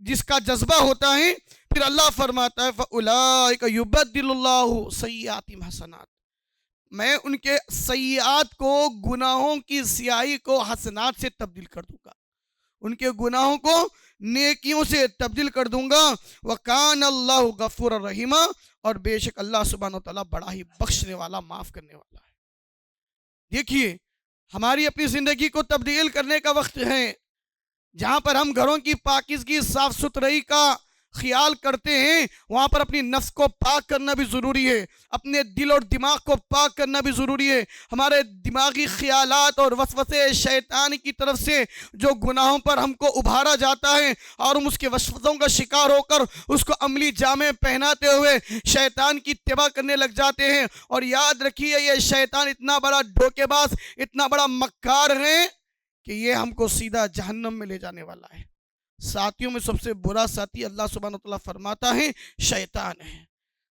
جس کا جذبہ ہوتا ہے، پھر اللہ فرماتا ہے فَأُولَٰئِکَ يُبَدِّلُ اللَّهُ سَیِّئَاتِهِمْ حَسَنَاتٍ، میں ان کے سیئات کو، گناہوں کی سیاہی کو حسنات سے تبدیل کر دوں گا، ان کے گناہوں کو نیکیوں سے تبدیل کر دوں گا۔ وَكَانَ اللَّهُ غَفُورًا رَحِيمًا، اور بے شک اللہ سبحانہ وتعالیٰ بڑا ہی بخشنے والا، معاف کرنے والا ہے۔ دیکھیے، ہماری اپنی زندگی کو تبدیل کرنے کا وقت ہے، جہاں پر ہم گھروں کی پاکیزگی، صاف ستھرائی کا خیال کرتے ہیں، وہاں پر اپنی نفس کو پاک کرنا بھی ضروری ہے، اپنے دل اور دماغ کو پاک کرنا بھی ضروری ہے۔ ہمارے دماغی خیالات اور وسوسے شیطان کی طرف سے جو گناہوں پر ہم کو ابھارا جاتا ہے، اور ہم اس کے وسوسوں کا شکار ہو کر اس کو عملی جامے پہناتے ہوئے شیطان کی اتباع کرنے لگ جاتے ہیں۔ اور یاد رکھیے، یہ شیطان اتنا بڑا دھوکے باز، اتنا بڑا مکار ہے کہ یہ ہم کو سیدھا جہنم میں لے جانے والا ہے۔ ساتھیوں میں سب سے برا ساتھی اللہ سبحانہ وتعالیٰ فرماتا ہے شیطان ہے۔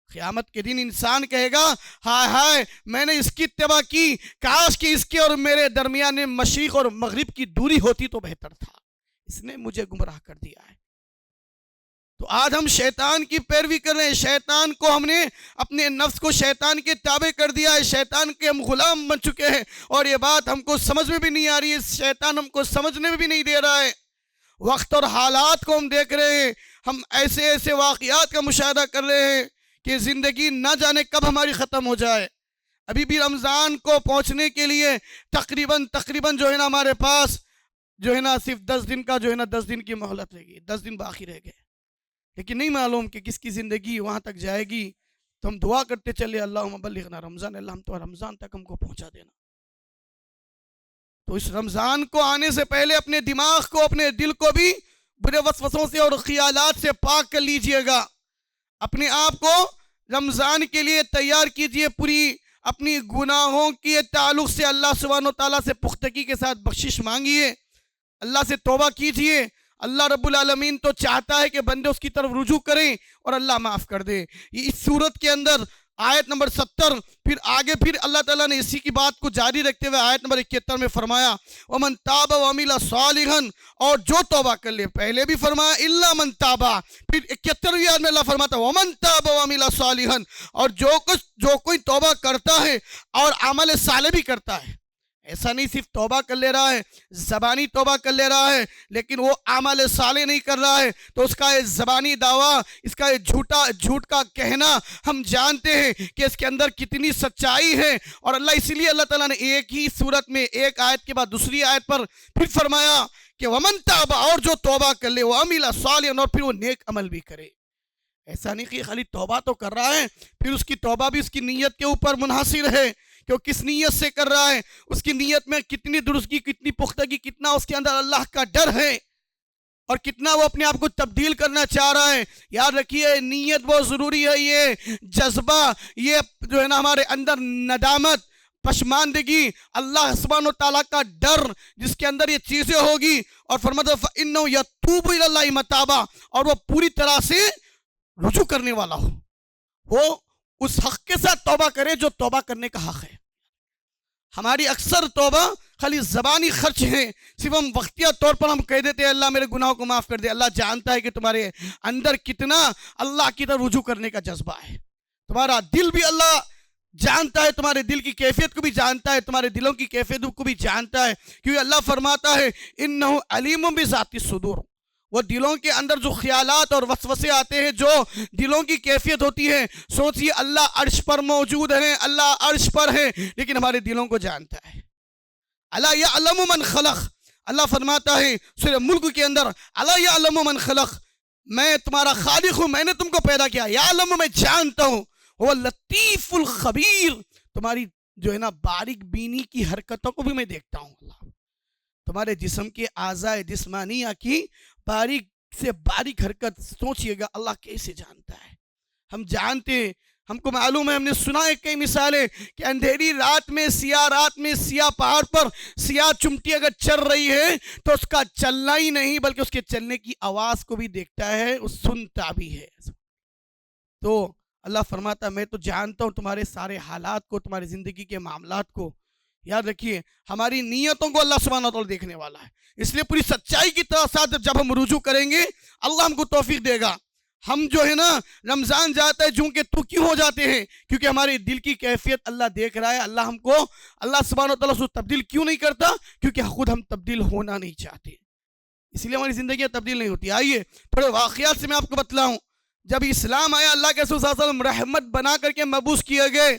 قیامت کے دن انسان کہے گا ہائے ہائے، میں نے اس کی اتباع کی، کاش کہ اس کے اور میرے درمیان مشرق اور مغرب کی دوری ہوتی تو بہتر تھا، اس نے مجھے گمراہ کر دیا ہے۔ تو آج ہم شیطان کی پیروی کر رہے ہیں، شیطان کو ہم نے، اپنے نفس کو شیطان کے تابع کر دیا ہے، شیطان کے ہم غلام بن چکے ہیں، اور یہ بات ہم کو سمجھ میں بھی نہیں آ رہی ہے، شیطان ہم کو سمجھنے میں بھی نہیں دے رہا ہے۔ وقت اور حالات کو ہم دیکھ رہے ہیں، ہم ایسے ایسے واقعات کا مشاہدہ کر رہے ہیں کہ زندگی نہ جانے کب ہماری ختم ہو جائے۔ ابھی بھی رمضان کو پہنچنے کے لیے تقریباً جو ہے نا ہمارے پاس جو ہے نا صرف 10 دن کا جو ہے نا 10 دن کی مہلت رہ گئی، 10 دن باقی رہ گئے، لیکن نہیں معلوم کہ کس کی زندگی وہاں تک جائے گی۔ تو ہم دعا کرتے چلے اللہم بلغنا رمضان، اللہ ہم تو رمضان تک ہم کو پہنچا دینا۔ تو اس رمضان کو آنے سے پہلے اپنے دماغ کو، اپنے دل کو بھی برے وسوسوں سے اور خیالات سے پاک کر لیجئے گا، اپنے آپ کو رمضان کے لیے تیار کیجئے، پوری اپنی گناہوں کے تعلق سے اللہ سبحانہ وتعالیٰ سے پختگی کے ساتھ بخشش مانگیے، اللہ سے توبہ کیجئے۔ اللہ رب العالمین تو چاہتا ہے کہ بندے اس کی طرف رجوع کریں اور اللہ معاف کر دے۔ یہ اس صورت کے اندر آیت نمبر 70، پھر آگے پھر اللہ تعالیٰ نے اسی کی بات کو جاری رکھتے ہوئے آیت نمبر 71 میں فرمایا وَمَن تَابَ وَعَمِلَ صَالِحًا، اور جو توبہ کر لے، پہلے بھی فرمایا إِلَّا مَن تَابَ، پھر 71ویں آیت میں اللہ فرماتا وَمَن تَابَ وَعَمِلَ صَالِحًا، اور جو کوئی توبہ کرتا ہے اور عمل صالح بھی کرتا ہے، ایسا نہیں صرف توبہ کر لے رہا ہے، زبانی توبہ کر لے رہا ہے لیکن وہ عمل صالح نہیں کر رہا ہے، تو اس کا یہ زبانی دعویٰ، اس کا یہ جھوٹ کا کہنا ہم جانتے ہیں کہ اس کے اندر کتنی سچائی ہے۔ اور اس لیے اللہ تعالیٰ نے ایک ہی صورت میں ایک آیت کے بعد دوسری آیت پر پھر فرمایا کہ وَمَن تَابَ، اور جو توبہ کر لے، وَعَمِلَ صَالِحًا، اور پھر وہ نیک عمل بھی کرے۔ ایسا نہیں کہ خالی توبہ تو کر رہا ہے، پھر اس کی توبہ بھی اس کی نیت کے اوپر منحصر ہے کہ وہ کس نیت سے کر رہا ہے، اس کی نیت میں کتنی درستگی، کتنی پختگی، کتنا اس کے اندر اللہ کا ڈر ہے، اور کتنا وہ اپنے آپ کو تبدیل کرنا چاہ رہا ہے۔ یاد رکھیے، نیت بہت ضروری ہے، یہ جذبہ، یہ جو ہے نا ہمارے اندر ندامت، پشماندگی، اللہ سبحانہ وتعالیٰ کا ڈر جس کے اندر یہ چیزیں ہوگی، اور فرماتا فَإِنَّهُ يَتُوبُ إِلَى اللَّهِ مَتَابًا، اور وہ پوری طرح سے رجوع کرنے والا ہو، وہ اس حق کے ساتھ توبہ کرے جو توبہ کرنے کا حق ہے۔ ہماری اکثر توبہ خالی زبانی خرچ ہیں، صرف ہم وقتیہ طور پر ہم کہہ دیتے ہیں اللہ میرے گناہوں کو معاف کر دے۔ اللہ جانتا ہے کہ تمہارے اندر کتنا اللہ کی طرف رجوع کرنے کا جذبہ ہے، تمہارا دل بھی اللہ جانتا ہے، تمہارے دل کی کیفیت کو بھی جانتا ہے، تمہارے دلوں کی کیفیت کو بھی جانتا ہے، کیونکہ اللہ فرماتا ہے إِنَّهُ عَلِيمٌ بِذَاتِ الصُّدُورِ، وہ دلوں کے اندر جو خیالات اور وسوسے آتے ہیں، جو دلوں کی کیفیت ہوتی ہے، سوچئے اللہ عرش پر موجود ہے، اللہ عرش پر ہے، لیکن ہمارے دلوں کو جانتا ہے۔ اَلَا يَعْلَمُ مَنْ خَلَقَ، اللہ فرماتا ہے سورہ ملک کے اندر اَلَا يَعْلَمُ مَنْ خَلَقَ، میں تمہارا خالق ہوں، میں نے تم کو پیدا کیا، يَعْلَمُ میں جانتا ہوں، وہ لطیف الخبیر، تمہاری جو ہے نا باریک بینی کی حرکتوں کو بھی میں دیکھتا ہوں۔ اللہ تمہارے جسم کے اعضاء جسمانیہ کی باریک سے باریک حرکت سوچئے گا اللہ کیسے جانتا ہے۔ ہم جانتے ہیں، ہم کو معلوم ہے، ہم نے سنا ہے کئی مثالیں کہ اندھیری رات میں، سیاہ پہاڑ پر سیاہ چمٹی اگر چل رہی ہے تو اس کا چلنا ہی نہیں بلکہ اس کے چلنے کی آواز کو بھی دیکھتا ہے، وہ سنتا بھی ہے۔ تو اللہ فرماتا میں تو جانتا ہوں تمہارے سارے حالات کو، تمہاری زندگی کے معاملات کو، یاد رکھیے ہماری نیتوں کو اللہ سبحانہ وتعالی دیکھنے والا ہے، اس لیے پوری سچائی کی ساتھ جب ہم رجوع کریں گے اللہ ہم کو توفیق دے گا۔ ہم جو ہے نا رمضان جاتا ہے جوں کہ تو کیوں ہو جاتے ہیں؟ کیونکہ ہماری دل کی کیفیت اللہ دیکھ رہا ہے۔ اللہ سبحانہ وتعالی سے تبدیل کیوں نہیں کرتا؟ کیونکہ خود ہم تبدیل ہونا نہیں چاہتے، اس لیے ہماری زندگیاں تبدیل نہیں ہوتی۔ آئیے تھوڑے واقعات سے میں آپ کو بتلاؤں۔ جب اسلام آیا اللہ کے رسول صلی اللہ علیہ وسلم رحمت بنا کر کے مبعوث کیے گئے۔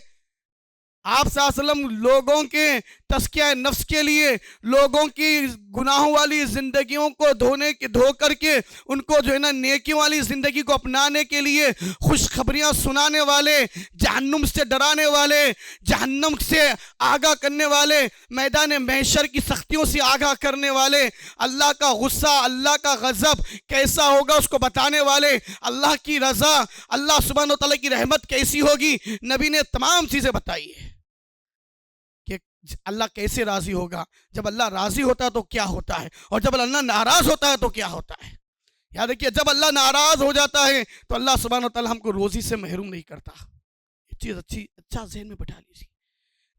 آپ صلی اللہ علیہ وسلم لوگوں کے تزکیہ نفس کے لیے، لوگوں کی گناہوں والی زندگیوں کو دھو کر کے ان کو جو ہے نا نیکی والی زندگی کو اپنانے کے لیے خوشخبریاں سنانے والے، جہنم سے ڈرانے والے، جہنم سے آگاہ کرنے والے، میدان محشر کی سختیوں سے آگاہ کرنے والے، اللہ کا غصہ، اللہ کا غضب کیسا ہوگا اس کو بتانے والے، اللہ کی رضا، اللہ سبحانہ وتعالی کی رحمت کیسی ہوگی، نبی نے تمام چیزیں بتائی ہے کہ اللہ کیسے راضی ہوگا، جب اللہ راضی ہوتا ہے تو کیا ہوتا ہے، اور جب اللہ ناراض ہوتا ہے تو کیا ہوتا ہے۔ یاد رکھیے جب اللہ ناراض ہو جاتا ہے تو اللہ سبحانہ وتعالی ہم کو روزی سے محروم نہیں کرتا۔ یہ چیز اچھا ذہن میں بٹھا لیجیے۔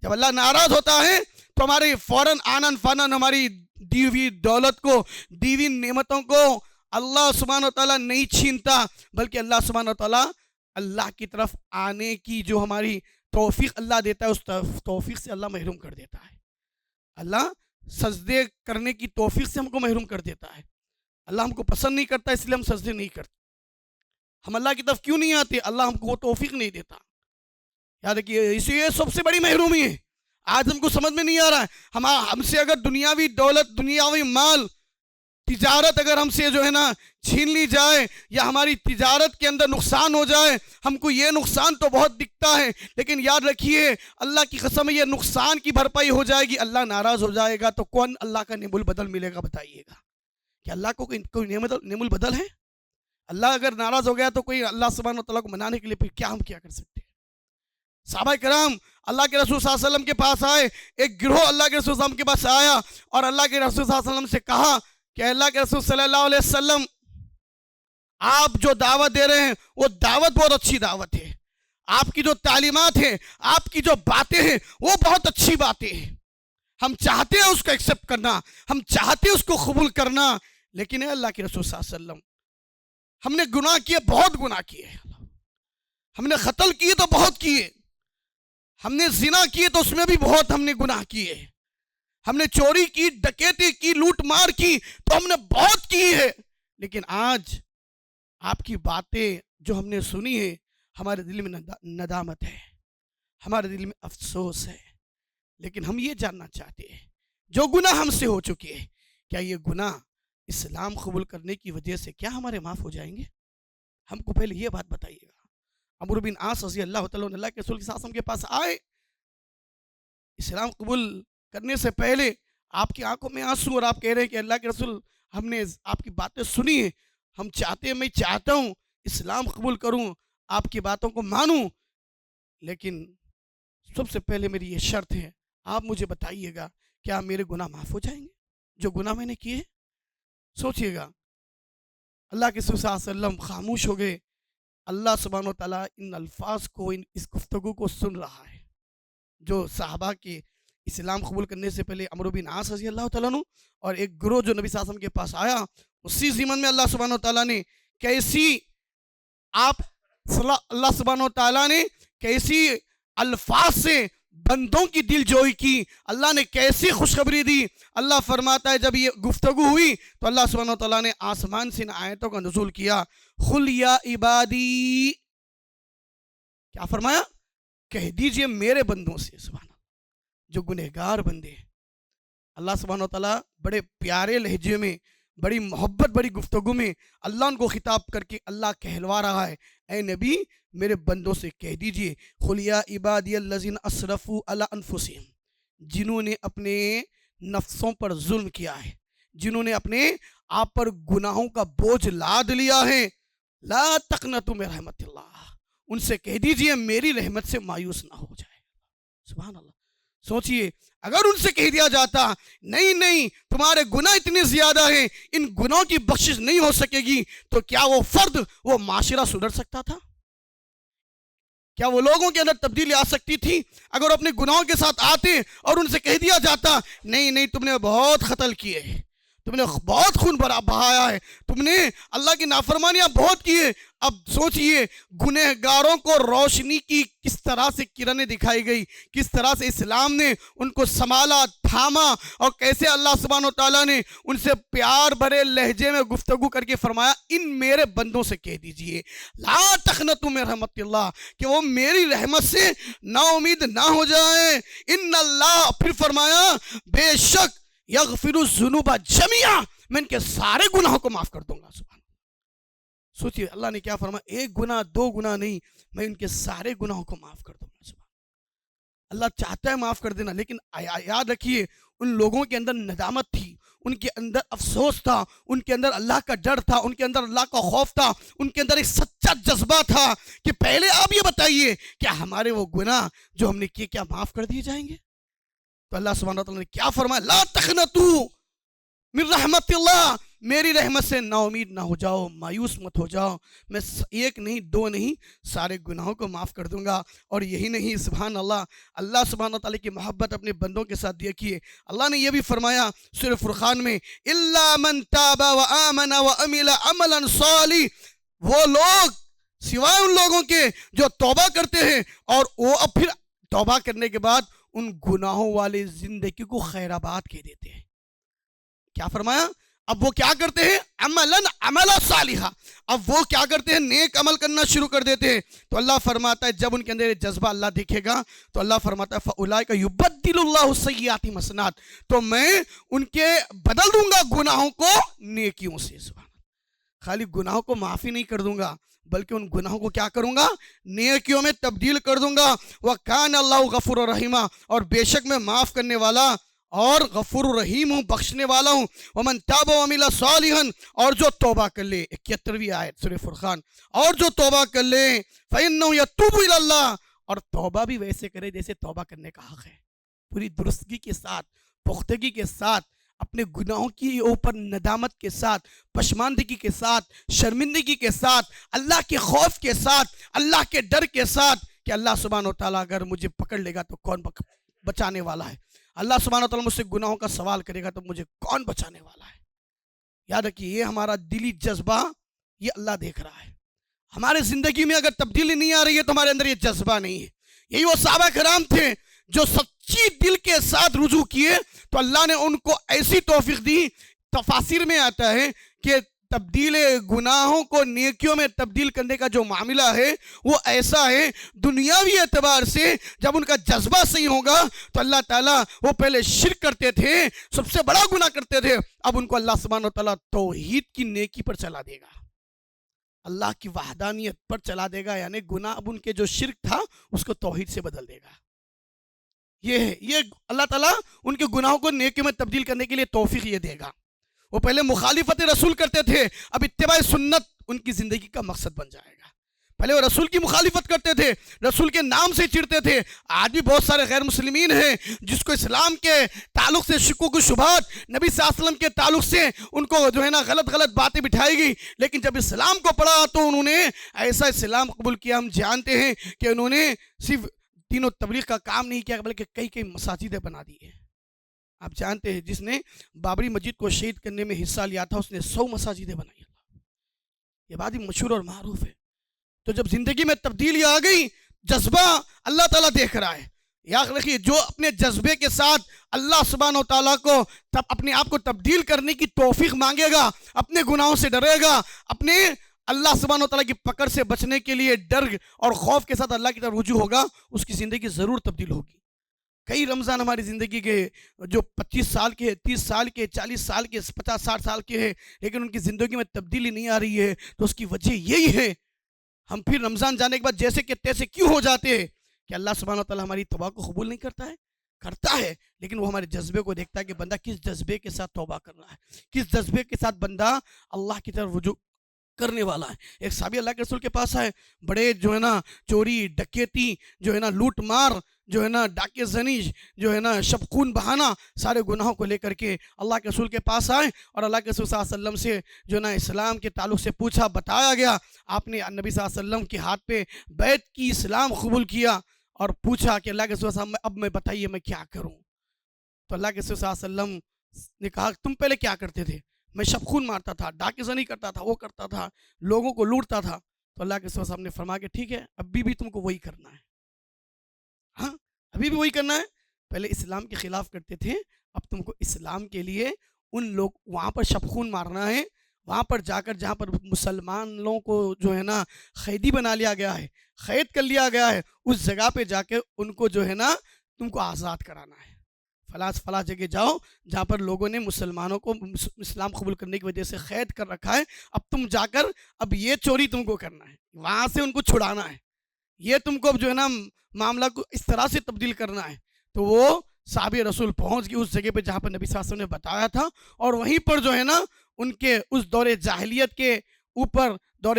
جب اللہ ناراض ہوتا ہے تو ہماری فوراً آنن فانن ہماری دی ہوئی دولت کو، دی ہوئی نعمتوں کو اللہ سبحانہ وتعالی نہیں چھینتا، بلکہ اللہ سبحانہ وتعالی اللہ کی طرف آنے کی جو ہماری توفیق اللہ دیتا ہے، اس توفیق سے اللہ محروم کر دیتا ہے۔ اللہ سجدے کرنے کی توفیق سے ہم کو محروم کر دیتا ہے۔ اللہ ہم کو پسند نہیں کرتا، اس لیے ہم سجدے نہیں کرتے۔ ہم اللہ کی طرف کیوں نہیں آتے؟ اللہ ہم کو وہ توفیق نہیں دیتا۔ یاد رکھیے اسی یہ سب سے بڑی محرومی ہے۔ آج ہم کو سمجھ میں نہیں آ رہا ہے، ہم سے اگر دنیاوی دولت، دنیاوی مال، تجارت اگر ہم سے جو ہے نا چھین لی جائے، یا ہماری تجارت کے اندر نقصان ہو جائے، ہم کو یہ نقصان تو بہت دکھتا ہے، لیکن یاد رکھیے اللہ کی قسم یہ نقصان کی بھرپائی ہو جائے گی۔ اللہ ناراض ہو جائے گا تو کون اللہ کا نعم البدل ملے گا؟ بتائیے گا کہ اللہ کو کوئی نعم البدل ہے؟ اللہ اگر ناراض ہو گیا تو کوئی اللہ سبحانہ وتعالیٰ کو منانے کے لیے پھر کیا ہم کیا کر سکتے ہیں؟ صحابہ کرام اللہ کے رسول صلی اللہ علیہ وسلم کے پاس آئے، ایک گروہ اللہ کے رسول صلی اللہ علیہ وسلم کے پاس آیا اور اللہ کے رسول صلی اللہ علیہ وسلم سے کہا کہ اللہ کے رسول صلی اللہ علیہ وسلم آپ جو دعوت دے رہے ہیں وہ دعوت بہت اچھی دعوت ہے، آپ کی جو تعلیمات ہیں، آپ کی جو باتیں ہیں وہ بہت اچھی باتیں ہیں، ہم چاہتے ہیں اس کو ایکسیپٹ کرنا، ہم چاہتے ہیں اس کو قبول کرنا، لیکن اے اللہ کے رسول صلی اللہ علیہ وسلم ہم نے گناہ کیے، بہت گناہ کیے، ہم نے قتل کیے تو بہت کیے، ہم نے زنا کیے تو اس میں بھی بہت ہم نے گناہ کیے، ہم نے چوری کی، ڈکیتی کی، لوٹ مار کی تو ہم نے بہت کی ہے، لیکن آج آپ کی باتیں جو ہم نے سنی ہے ہمارے دل میں ندامت ہے، ہمارے دل میں افسوس ہے، لیکن ہم یہ جاننا چاہتے ہیں جو گناہ ہم سے ہو چکے ہیں کیا یہ گناہ اسلام قبول کرنے کی وجہ سے کیا ہمارے معاف ہو جائیں گے؟ ہم کو پہلے یہ بات بتائیے گا۔ عمرو بن عاص رضی اللہ تعالیٰ عنہ اللہ کے رسول صلی اللہ علیہ وسلم کے پاس آئے، اسلام قبول کرنے سے پہلے آپ کی آنکھوں میں آنسو، اور آپ کہہ رہے ہیں کہ اللہ کے رسول ہم نے آپ کی باتیں سنی ہیں، ہم چاہتے ہیں، میں چاہتا ہوں اسلام قبول کروں، آپ کی باتوں کو مانوں، لیکن سب سے پہلے میری یہ شرط ہے، آپ مجھے بتائیے گا کیا میرے گناہ معاف ہو جائیں گے جو گناہ میں نے کیے؟ سوچئے گا، اللہ کے رسول صلی اللہ علیہ وسلم خاموش ہو گئے۔ اللہ سبحانہ و تعالیٰ ان الفاظ کو، اس گفتگو کو سن رہا ہے جو صحابہ کے اسلام قبول کرنے سے پہلے عمرو بن عاص رضی اللہ تعالیٰ عنہ اور ایک گروہ جو نبی صلی اللہ علیہ وسلم کے پاس آیا، اسی ضمن میں اللہ سبحانہ و تعالیٰ نے کیسی اللہ سبحانہ و تعالیٰ نے کیسی الفاظ سے بندوں کی دل جوئی کی، اللہ نے کیسی خوشخبری دی۔ اللہ فرماتا ہے جب یہ گفتگو ہوئی تو اللہ سبحانہ وتعالیٰ نے آسمان سے ان آیتوں کا نزول کیا، قل یا عبادی، کیا فرمایا؟ کہہ دیجئے میرے بندوں سے، سبحان اللہ، جو گنہگار بندے ہیں۔ اللہ سبحانہ وتعالیٰ بڑے پیارے لہجے میں، بڑی محبت بڑی گفتگو میں اللہ ان کو خطاب کر کے اللہ کہلوا رہا ہے، اے نبی میرے بندوں سے کہہ دیجئے، قل یا عبادی الذین اسرفوا علی انفسہم، جنہوں نے اپنے نفسوں پر ظلم کیا ہے، جنہوں نے اپنے آپ پر گناہوں کا بوجھ لاد لیا ہے، لا تقنطوا من رحمت اللہ، ان سے کہہ دیجئے میری رحمت سے مایوس نہ ہو جائے۔ سبحان اللہ، سوچئے اگر ان سے کہہ دیا جاتا نہیں تمہارے گناہ اتنے زیادہ ہیں، ان گناہوں کی بخشش نہیں ہو سکے گی، تو کیا وہ فرد، وہ معاشرہ سدھر سکتا تھا؟ کیا وہ لوگوں کے اندر تبدیلی آ سکتی تھی اگر اپنے گناہوں کے ساتھ آتے اور ان سے کہہ دیا جاتا نہیں نہیں تم نے بہت قتل کیے، تم نے بہت خون بہایا ہے، تم نے اللہ کی نافرمانیاں بہت کی ہے؟ اب سوچئے گنہگاروں کو روشنی کی کس طرح سے کرنیں دکھائی گئی، کس طرح سے اسلام نے ان کو سنبھالا، تھاما، اور کیسے اللہ سبحانہ و تعالیٰ نے ان سے پیار بھرے لہجے میں گفتگو کر کے فرمایا ان میرے بندوں سے کہہ دیجئے لا تقنطوا من رحمت اللہ، کہ وہ میری رحمت سے نا امید نہ ہو جائیں۔ ان اللہ، پھر فرمایا بے شک یغفر الذنوب جميعا، میں ان کے سارے گناہوں کو معاف کر دوں گا۔ سبحان، سوچئے اللہ نے کیا فرمایا، ایک گناہ دو گناہ نہیں، میں ان کے سارے گناہوں کو معاف کر دوں گا۔ سبحان، اللہ چاہتا ہے معاف کر دینا، لیکن یاد رکھیے ان لوگوں کے اندر ندامت تھی، ان کے اندر افسوس تھا، ان کے اندر اللہ کا ڈر تھا، ان کے اندر اللہ کا خوف تھا، ان کے اندر ایک سچا جذبہ تھا کہ پہلے آپ یہ بتائیے کیا ہمارے وہ گناہ جو ہم نے کیے کیا معاف کر دیے جائیں گے؟ تو اللہ سبحانہ وتعالیٰ نے کیا فرمایا، لا تقنطوا من رحمت اللہ، میری رحمت سے نا امید نہ ہو جاؤ، مایوس مت ہو جاؤ، میں ایک نہیں دو نہیں سارے گناہوں کو معاف کر دوں گا۔ اور یہی نہیں، سبحان اللہ، اللہ سبحانہ تعالیٰ کی محبت اپنے بندوں کے ساتھ دیکھیے، اللہ نے یہ بھی فرمایا سورہ فرقان میں الا من تاب وآمن وعمل عملا صالح، وہ لوگ سوائے ان لوگوں کے جو توبہ کرتے ہیں اور وہ اب پھر توبہ کرنے کے بعد ان گناہوں والے زندگی کو خیر آباد کہہ دیتے ہیں۔ کیا فرمایا، اب وہ کیا کرتے ہیں، عملا صالحا، اب وہ کیا کرتے ہیں، نیک عمل کرنا شروع کر دیتے ہیں۔ تو اللہ فرماتا ہے جب ان کے اندر جذبہ اللہ دیکھے گا تو اللہ فرماتا ہے فَأُولَٰئِکَ يُبَدِّلُ اللَّهُ السَّيِّئَاتِ حَسَنَاتٍ، تو میں ان کے بدل دوں گا گناہوں کو نیکیوں سے۔ سبحان اللہ، خالی گناہوں کو معافی نہیں کر دوں گا بلکہ ان گناہوں کو کیا کروں گا، نیکیوں میں تبدیل کر دوں گا۔ وَكَانَ اللَّهُ غَفُورًا رَحِيمًا، اور بے شک میں معاف کرنے والا اور غفور الرحیم ہوں، بخشنے والا ہوں۔ وَمَن تَابَ وَعَمِلَ صَالِحًا، اور جو توبہ کر لے، 71ویں آیت سورہ فرقان، اور جو توبہ کر لے فَإِنَّهُ يَتُوبُ إِلَى اللَّهِ، اور توبہ بھی ویسے کرے جیسے توبہ کرنے کا حق ہے، پوری درستگی کے ساتھ، پختگی کے ساتھ، اپنے گناہوں کی اوپر ندامت کے ساتھ، پشماندگی کے ساتھ، شرمندگی کے ساتھ، اللہ کے خوف کے ساتھ، اللہ کے ڈر کے ساتھ کہ اللہ سبحانہ و تعالیٰ اگر مجھے پکڑ لے گا تو کون بچانے والا ہے، اللہ سبحانہ و تعالیٰ مجھ سے گناہوں کا سوال کرے گا تو مجھے کون بچانے والا ہے۔ یاد رکھیے یہ ہمارا دلی جذبہ یہ اللہ دیکھ رہا ہے۔ ہمارے زندگی میں اگر تبدیلی نہیں آ رہی ہے تو ہمارے اندر یہ جذبہ نہیں ہے۔ یہی وہ صحابہ کرام تھے جو سچی دل کے ساتھ رجوع کیے تو اللہ نے ان کو ایسی توفیق دی۔ تفاسیر میں آتا ہے کہ تبدیل گناہوں کو نیکیوں میں تبدیل کرنے کا جو معاملہ ہے وہ ایسا ہے، دنیاوی اعتبار سے جب ان کا جذبہ صحیح ہوگا تو اللہ تعالیٰ، وہ پہلے شرک کرتے تھے، سب سے بڑا گناہ کرتے تھے، اب ان کو اللہ سبحانہ و تعالیٰ توحید کی نیکی پر چلا دے گا، اللہ کی وحدانیت پر چلا دے گا، یعنی گناہ اب ان کے جو شرک تھا اس کو توحید سے بدل دے گا۔ یہ ہے، یہ اللہ تعالیٰ ان کے گناہوں کو نیکی میں تبدیل کرنے کے لیے توفیق یہ دے گا۔ وہ پہلے مخالفت رسول کرتے تھے، اب اتباع سنت ان کی زندگی کا مقصد بن جائے گا۔ پہلے وہ رسول کی مخالفت کرتے تھے، رسول کے نام سے چڑھتے تھے۔ آج بھی بہت سارے غیر مسلمین ہیں جس کو اسلام کے تعلق سے شکوک و شبہات، نبی صلی اللہ علیہ وسلم کے تعلق سے ان کو جو ہے نا غلط باتیں بٹھائی گئی، لیکن جب اسلام کو پڑھا تو انہوں نے ایسا اسلام قبول کیا۔ ہم جانتے ہیں کہ انہوں نے صرف دین و تبلیغ کا کام نہیں کیا بلکہ کئی مساجدیں بنا دی ہیں۔ آپ جانتے ہیں جس نے بابری مسجد کو شہید کرنے میں حصہ لیا تھا اس نے 100 مساجدیں بنائی۔ یہ بات ہی مشہور اور معروف ہے۔ تو جب زندگی میں تبدیلی آ گئی، جذبہ اللہ تعالیٰ دیکھ رہا ہے۔ یاد رکھیے جو اپنے جذبے کے ساتھ اللہ سبحانہ و تعالیٰ کو اپنے آپ کو تبدیل کرنے کی توفیق مانگے گا، اپنے گناہوں سے ڈرے گا، اپنے اللہ سبحانہ و تعالیٰ کی پکڑ سے بچنے کے لیے ڈر اور خوف کے ساتھ اللہ کی طرف رجوع ہوگا، اس کی زندگی ضرور تبدیل ہوگی۔ کئی رمضان ہماری زندگی کے جو 25 سال کے، 30 سال کے، 40 سال کے، 50-60 سال کے ہیں لیکن ان کی زندگی میں تبدیلی نہیں آ رہی ہے، تو اس کی وجہ یہی ہے ہم پھر رمضان جانے کے بعد جیسے کہ تیسے کیوں ہو جاتے ہیں کہ اللہ سبحانہ وتعالیٰ ہماری توبہ کو قبول نہیں کرتا ہے لیکن وہ ہمارے جذبے کو دیکھتا ہے کہ بندہ کس جذبے کے ساتھ توبہ کر رہا ہے، کس جذبے کے ساتھ بندہ اللہ کی طرف رجوع کرنے والا ہے۔ ایک صحابی اللہ کے رسول کے پاس آئے، بڑے جو ہے نا چوری ڈکیتی جو ہے نا لوٹ مار جو ہے نا ڈاکے زنی جو ہے نا شب خون بہانا سارے گناہوں کو لے کر کے اللہ کے رسول کے پاس آئے، اور اللہ کے رسول صلی اللہ علیہ وسلم سے جو ہے نا اسلام کے تعلق سے پوچھا، بتایا گیا۔ آپ نے نبی صلی اللہ علیہ وسلم کے ہاتھ پہ بیعت کی، اسلام قبول کیا، اور پوچھا کہ اللہ کے رسول صلی اللہ علیہ وسلم اب میں بتائیے میں کیا کروں؟ تو اللہ کے رسول صلی اللہ علیہ وسلم نے کہا تم پہلے کیا کرتے تھے؟ میں شب خون مارتا تھا، ڈاکے زنی کرتا تھا، وہ کرتا تھا، لوگوں کو لوٹتا تھا۔ تو اللہ کے رسول صلی اللہ علیہ وسلم نے فرمایا کہ ٹھیک ہے، ابھی بھی تم کو وہی کرنا ہے، ہاں ابھی بھی وہی کرنا ہے۔ پہلے اسلام کے خلاف کرتے تھے، اب تم کو اسلام کے لیے ان لوگ وہاں پر شب خون مارنا ہے، وہاں پر جا کر جہاں پر مسلمانوں کو جو ہے نا قیدی بنا لیا گیا ہے، قید کر لیا گیا ہے، اس جگہ پہ جا کے ان کو جو ہے نا تم کو آزاد کرانا ہے۔ فلاں جگہ جاؤ جہاں پر لوگوں نے مسلمانوں کو اسلام قبول کرنے کی وجہ سے قید کر رکھا ہے، اب تم جا کر اب یہ چوری تم کو کرنا ہے، وہاں سے ان کو چھڑانا ہے، یہ تم کو اب جو ہے نا معاملہ کو اس طرح سے تبدیل کرنا ہے۔ تو وہ صحابی رسول پہنچ گئی اس جگہ پہ جہاں پر نبی صلی اللہ علیہ وسلم نے بتایا تھا، اور وہیں پر جو ہے نا ان کے اس دور جاہلیت کے اوپر، دور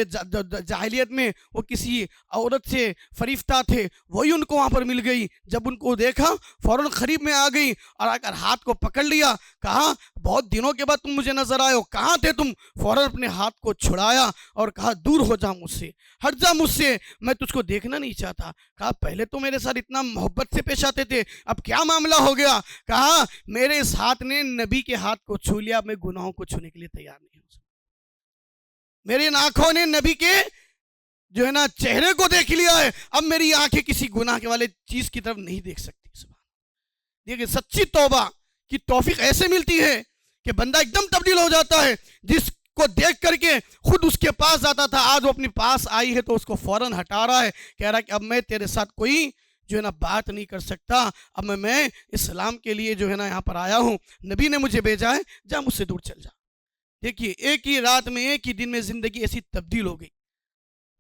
جاہلیت میں وہ کسی عورت سے فریفتہ تھے، وہی ان کو وہاں پر مل گئی۔ جب ان کو دیکھا فوراً قریب میں آ گئی اور آ کر ہاتھ کو پکڑ لیا، کہا بہت دنوں کے بعد تم مجھے نظر آئے ہو، کہاں تھے تم؟ فوراً اپنے ہاتھ کو چھڑایا اور کہا دور ہو جا مجھ سے، ہٹ جا مجھ سے، میں تجھ کو دیکھنا نہیں چاہتا۔ کہا پہلے تو میرے ساتھ اتنا محبت سے پیش آتے تھے، اب کیا معاملہ ہو گیا؟ کہا میرے اس ہاتھ نے نبی کے ہاتھ کو چھو لیا، میں گناہوں کو چھونے کے لیے تیار نہیں ہوں۔ میری آنکھوں نے نبی کے جو ہے نا چہرے کو دیکھ لیا ہے، اب میری آنکھیں کسی گناہ کے والے چیز کی طرف نہیں دیکھ سکتی۔ سبحان، دیکھیں سچی توبہ کی توفیق ایسے ملتی ہے کہ بندہ ایک دم تبدیل ہو جاتا ہے۔ جس کو دیکھ کر کے خود اس کے پاس جاتا تھا، آج وہ اپنے پاس آئی ہے تو اس کو فوراً ہٹا رہا ہے، کہہ رہا ہے کہ اب میں تیرے ساتھ کوئی جو ہے نا بات نہیں کر سکتا، اب میں اسلام کے لیے جو ہے نا یہاں پر آیا ہوں، نبی نے مجھے بھیجا ہے، جا مجھ سے دور چل جا۔ دیکھیے ایک ہی رات میں، ایک ہی دن میں زندگی ایسی تبدیل ہو گئی۔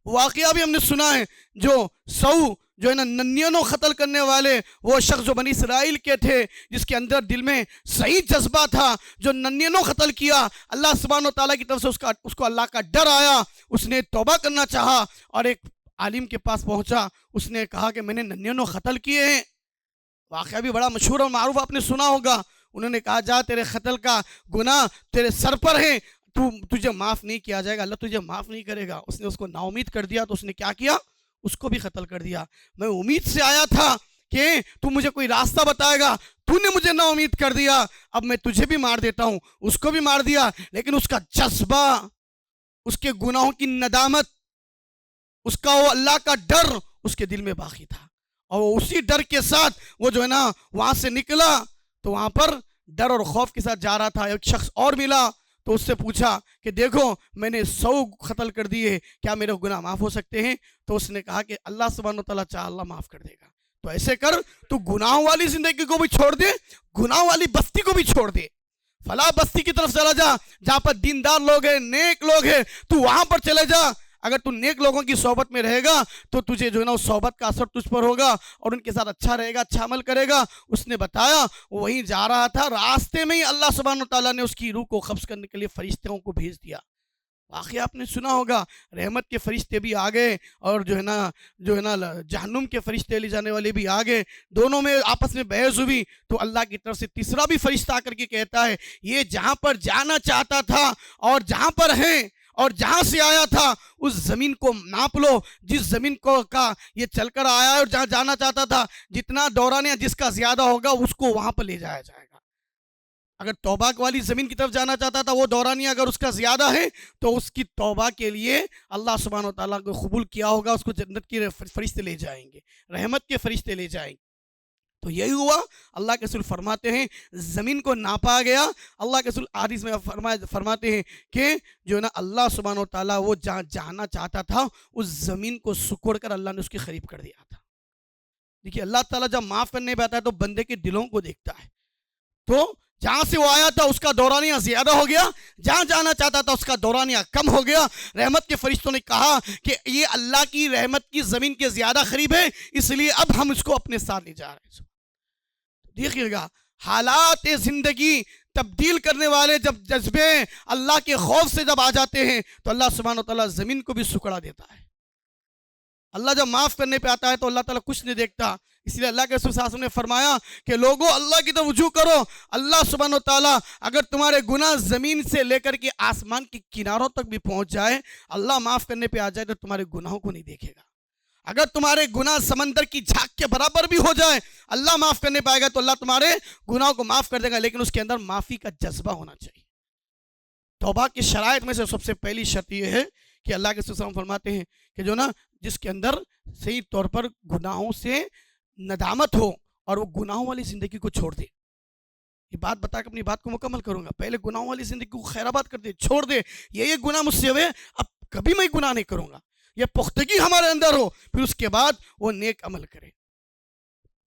واقعہ بھی ہم نے سنا ہے، جو 100 جو ہے نا ننانوے قتل کرنے والے وہ شخص جو بنی اسرائیل کے تھے، جس کے اندر دل میں صحیح جذبہ تھا، جو 99 قتل کیا، اللہ سبحانہ و تعالیٰ کی طرف سے اس کو اللہ کا ڈر آیا، اس نے توبہ کرنا چاہا اور ایک عالم کے پاس پہنچا، اس نے کہا کہ میں نے 99 قتل کیے ہیں۔ واقعہ بھی بڑا مشہور اور معروف، آپ نے سنا ہوگا۔ انہوں نے کہا جا تیرے قتل کا گناہ تیرے سر پر ہے، تجھے معاف نہیں کیا جائے گا، اللہ تجھے معاف نہیں کرے گا۔ اس نے اس کو نا امید کر دیا، تو اس نے کیا کیا؟ اس کو بھی قتل کر دیا۔ میں امید سے آیا تھا کہ تو مجھے کوئی راستہ بتائے گا، تو نے مجھے نا امید کر دیا، اب میں تجھے بھی مار دیتا ہوں۔ اس کو بھی مار دیا، لیکن اس کا جذبہ، اس کے گناہوں کی ندامت، اس کا وہ اللہ کا ڈر اس کے دل میں باقی تھا، اور اسی ڈر کے ساتھ وہ جو ہے نا وہاں سے نکلا، تو وہاں پر ڈر اور خوف کے ساتھ جا رہا تھا۔ ایک شخص اور ملا تو اس سے پوچھا کہ دیکھو میں نے 100 قتل کر دیے، کیا میرے گناہ معاف ہو سکتے ہیں؟ تو اس نے کہا کہ اللہ سبحانہ وتعالیٰ چاہا اللہ معاف کر دے گا۔ تو ایسے کر، تو گناہوں والی زندگی کو بھی چھوڑ دے، گناہوں والی بستی کو بھی چھوڑ دے، فلاں بستی کی طرف چلا جا جہاں پر دیندار لوگ ہیں، نیک لوگ ہیں، تو وہاں پر چلے جا۔ اگر تو نیک لوگوں کی صحبت میں رہے گا تو تجھے جو ہے نا اس صحبت کا اثر تجھ پر ہوگا اور ان کے ساتھ اچھا رہے گا، اچھا عمل کرے گا۔ اس نے بتایا وہیں جا رہا تھا، راستے میں ہی اللہ سبحانہ وتعالیٰ نے اس کی روح کو قبض کرنے کے لیے فرشتوں کو بھیج دیا۔ واقعہ آپ نے سنا ہوگا، رحمت کے فرشتے بھی آ گئے اور جو ہے نا جہنم کے فرشتے لے جانے والے بھی آ گئے، دونوں میں آپس میں بحث ہوئی، تو اللہ کی طرف سے تیسرا بھی فرشتہ آ کر کے کہتا ہے یہ جہاں پر جانا چاہتا تھا اور جہاں پر ہیں اور جہاں سے آیا تھا اس زمین کو ناپ لو، جس زمین کو کا یہ چل کر آیا ہے اور جہاں جانا چاہتا تھا جتنا دورانیہ جس کا زیادہ ہوگا اس کو وہاں پر لے جایا جائے گا۔ اگر توبہ والی زمین کی طرف جانا چاہتا تھا وہ دورانیہ اگر اس کا زیادہ ہے تو اس کی توبہ کے لیے اللہ سبحانہ و تعالیٰ کو قبول کیا ہوگا، اس کو جنت کے فرشتے لے جائیں گے، رحمت کے فرشتے لے جائیں گے۔ تو یہی ہوا، اللہ کے رسول فرماتے ہیں زمین کو ناپا گیا۔ اللہ کے رسول حدیث میں فرماتے ہیں کہ جو ہے نا اللہ سبحانہ و تعالیٰ وہ جہاں جانا چاہتا تھا اس زمین کو سکڑ کر اللہ نے اس کے قریب کر دیا تھا۔ دیکھیے اللہ تعالیٰ جب معاف کرنے پہ آتا ہے تو بندے کے دلوں کو دیکھتا ہے، تو جہاں سے وہ آیا تھا اس کا دورانیہ زیادہ ہو گیا، جہاں جانا چاہتا تھا اس کا دورانیہ کم ہو گیا۔ رحمت کے فرشتوں نے کہا کہ یہ اللہ کی رحمت کی زمین کے زیادہ قریب ہے، اس لیے اب ہم اس کو اپنے ساتھ لے جا رہے ہیں۔ دیکھیے گا حالات زندگی تبدیل کرنے والے جب جذبے اللہ کے خوف سے جب آ جاتے ہیں تو اللہ سبحانہ و تعالیٰ زمین کو بھی سکڑا دیتا ہے۔ اللہ جب معاف کرنے پہ آتا ہے تو اللہ تعالیٰ کچھ نہیں دیکھتا، اس لیے اللہ کے رسول صلی اللہ علیہ وسلم نے فرمایا کہ لوگوں اللہ کی طرف رجوع کرو، اللہ سبحانہ و تعالیٰ اگر تمہارے گناہ زمین سے لے کر کے آسمان کے کناروں تک بھی پہنچ جائے، اللہ معاف کرنے پہ آ جائے تو تمہارے گناہوں کو نہیں دیکھے گا۔ اگر تمہارے گناہ سمندر کی جھاگ کے برابر بھی ہو جائے، اللہ معاف کرنے پہ آئے گا تو اللہ تمہارے گناہوں کو معاف کر دے گا، لیکن اس کے اندر معافی کا جذبہ ہونا چاہیے۔ توبہ کی شرائط میں سے سب سے پہلی شرط یہ ہے کہ اللہ کے رسول صلی اللہ علیہ وسلم فرماتے ہیں کہ جو نا جس کے اندر صحیح طور پر گناہوں سے ندامت ہو اور وہ گناہوں والی زندگی کو چھوڑ دے۔ یہ بات بتا کے اپنی بات کو مکمل کروں گا، پہلے گناہوں والی زندگی کو خیرآباد کر دے، چھوڑ دے، یہ گناہ مجھ سے ہوئے، اب کبھی میں گناہ نہیں کروں گا، یہ پختگی ہمارے اندر ہو، پھر اس کے بعد وہ نیک عمل کرے،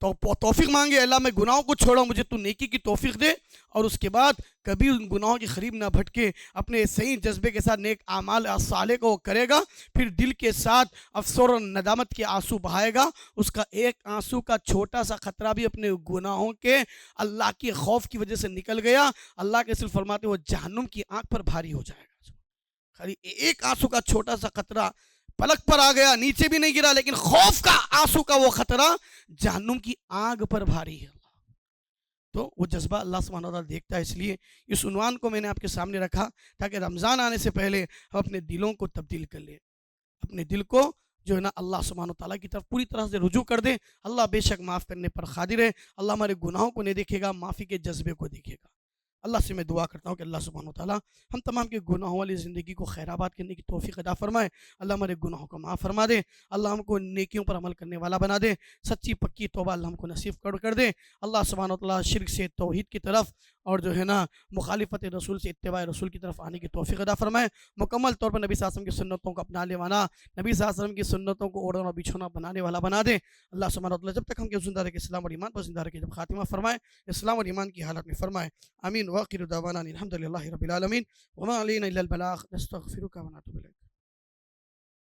تو توفیق مانگے اللہ میں گناہوں کو چھوڑا، مجھے تو نیکی کی توفیق دے، اور اس کے بعد کبھی ان گناہوں کے قریب نہ بھٹکے، اپنے صحیح جذبے کے ساتھ نیک اعمال صالح کو وہ کرے گا، پھر دل کے ساتھ افسوس اور ندامت کے آنسو بہائے گا، اس کا ایک آنسو کا چھوٹا سا خطرہ بھی اپنے گناہوں کے اللہ کے خوف کی وجہ سے نکل گیا، اللہ کے رسول فرماتے وہ جہنم کی آنکھ پر بھاری ہو جائے گا۔ خالی ایک آنسو کا چھوٹا سا خطرہ پلک پر آ گیا، نیچے بھی نہیں گرا، لیکن خوف کا آنسو کا وہ خطرہ جہنم کی آگ پر بھاری ہے۔ تو وہ جذبہ اللہ سبحانہ وتعالیٰ دیکھتا ہے، اس لیے اس عنوان کو میں نے آپ کے سامنے رکھا تاکہ رمضان آنے سے پہلے ہم اپنے دلوں کو تبدیل کر لیں، اپنے دل کو جو ہے نا اللہ سبحانہ وتعالیٰ کی طرف پوری طرح سے رجوع کر دیں۔ اللہ بے شک معاف کرنے پر قادر ہے، اللہ ہمارے گناہوں کو نہیں دیکھے گا، معافی کے جذبے کو دیکھے گا۔ اللہ سے میں دعا کرتا ہوں کہ اللہ سبحانہ وتعالیٰ ہم تمام کے گناہوں والی زندگی کو خیرآباد کرنے کی توفیق عطا فرمائے، اللہ ہمارے گناہوں کو معاف فرما دے، اللہ ہم کو نیکیوں پر عمل کرنے والا بنا دے، سچی پکی توبہ اللہ ہم کو نصیب کر دے، اللہ سبحانہ وتعالیٰ شرک سے توحید کی طرف اور جو ہے نا مخالفت رسول سے اتباع رسول کی طرف آنے کی توفیق عطا فرمائے، مکمل طور پر نبی صلی اللہ علیہ وسلم کی سنتوں کو اپنانے والا، نبی صلی اللہ علیہ وسلم کی سنتوں کو اوڑھنا اور بچھونا بنانے والا بنا دے، اللہ سبحانہ وتعالیٰ جب تک ہم کے زندہ رکھے اسلام اور ایمان پر زندہ رکھے، جب خاتمہ فرمائے اسلام اور ایمان کی حالت میں فرمائے، آمین۔ وآخر دعوانا الحمد للہ رب العالمین، وما علینا الا البلاغ، نستغفرک ونتوب الیک۔